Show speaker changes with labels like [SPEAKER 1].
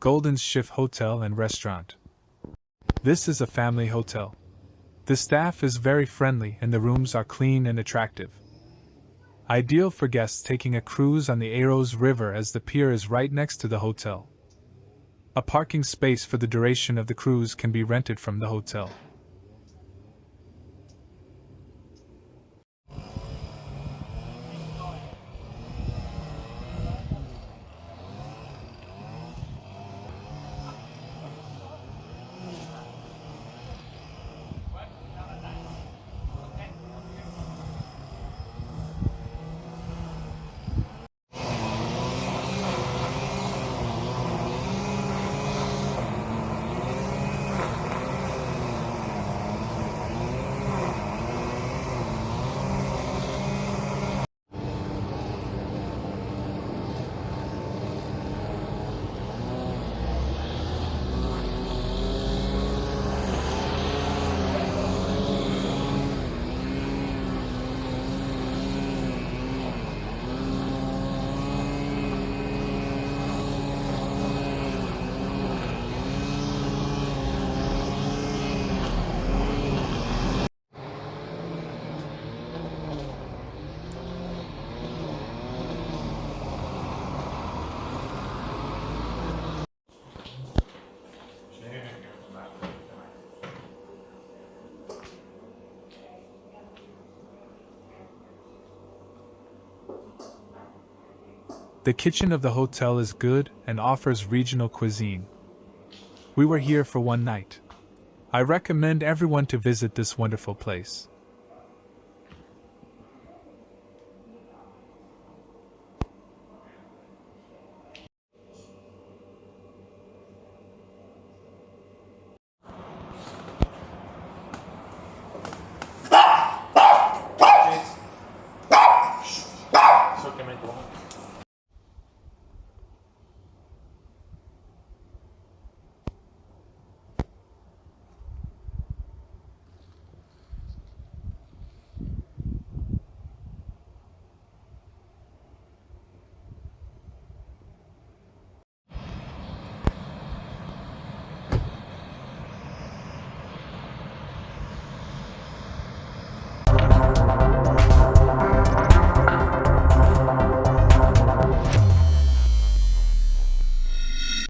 [SPEAKER 1] Goldenes Schiff Hotel and Restaurant. This is a family hotel. The staff is very friendly and the rooms are clean and attractive. Ideal for guests taking a cruise on the Donauradweg River as the pier is right next to the hotel. A parking space for the duration of the cruise can be rented from the hotel. The kitchen of the hotel is good and offers regional cuisine. We were here for one night. I recommend everyone to visit this wonderful place.